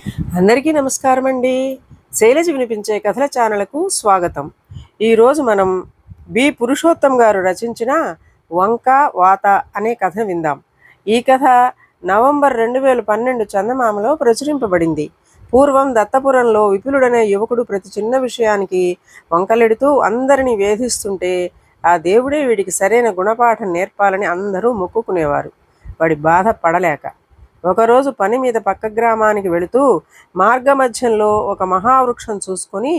అందరికీ నమస్కారం అండి. శైలజ వినిపించే కథల ఛానల్కు స్వాగతం. ఈరోజు మనం బి పురుషోత్తం గారు రచించిన వంక వాత అనే కథ విందాం. ఈ కథ నవంబర్ 2012 చందమామలో ప్రచురింపబడింది. పూర్వం దత్తపురంలో విపులుడనే యువకుడు ప్రతి చిన్న విషయానికి వంకలెడుతూ అందరినీ వేధిస్తుంటే ఆ దేవుడే వీడికి సరైన గుణపాఠం నేర్పాలని అందరూ మొక్కుకునేవారు. వాడి బాధ పడలేక ఒకరోజు పని మీద పక్క గ్రామానికి వెళుతూ మార్గమధ్యంలో ఒక మహావృక్షం చూసుకొని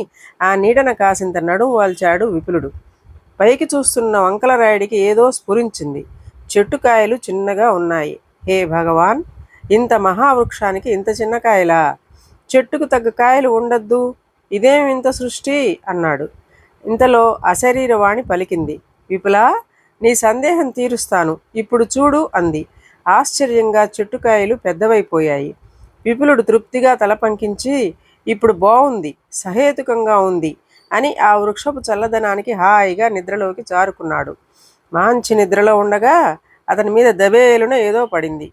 ఆ నీడన కాసింత నడుము వాల్చాడు విపులుడు. పైకి చూస్తున్న వంకలరాయుడికి ఏదో స్ఫురించింది. చెట్టుకాయలు చిన్నగా ఉన్నాయి. హే భగవాన్, ఇంత మహావృక్షానికి ఇంత చిన్న కాయలా? చెట్టుకు తగ్గ కాయలు ఉండద్దు, ఇదేం ఇంత సృష్టి అన్నాడు. ఇంతలో అశరీరవాణి పలికింది. విపులా, నీ సందేహం తీరుస్తాను, ఇప్పుడు చూడు అంది. ఆశ్చర్యంగా చెట్టుకాయలు పెద్దవైపోయాయి. విపులుడు తృప్తిగా తల పంకించి, ఇప్పుడు బాగుంది, సహేతుకంగా ఉంది అని ఆ వృక్షపు చల్లదనానికి హాయిగా నిద్రలోకి జారుకున్నాడు. మంచి నిద్రలో ఉండగా అతని మీద దబేలున ఏదో పడింది.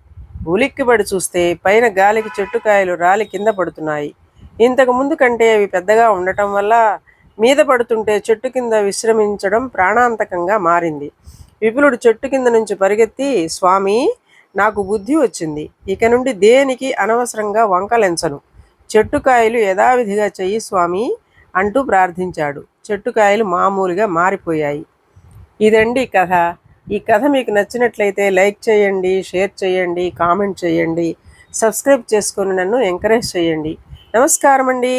ఉలిక్కిపడి చూస్తే పైన గాలికి చెట్టుకాయలు రాలి కింద పడుతున్నాయి. ఇంతకు ముందు కంటే అవి పెద్దగా ఉండటం వల్ల మీద పడుతుంటే చెట్టు కింద విశ్రమించడం ప్రాణాంతకంగా మారింది. విపులుడు చెట్టు కింద నుంచి పరిగెత్తి, స్వామి, నాకు బుద్ధి వచ్చింది, ఇక నుండి దేనికి అనవసరంగా వంకలెంచను, చెట్టుకాయలు యథావిధిగా చెయ్యి స్వామి అంటూ ప్రార్థించాడు. చెట్టుకాయలు మామూలుగా మారిపోయాయి. ఇదండి కథ. ఈ కథ మీకు నచ్చినట్లయితే లైక్ చేయండి, షేర్ చేయండి, కామెంట్ చేయండి, సబ్స్క్రైబ్ చేసుకొని నన్ను ఎంకరేజ్ చేయండి. నమస్కారం అండి.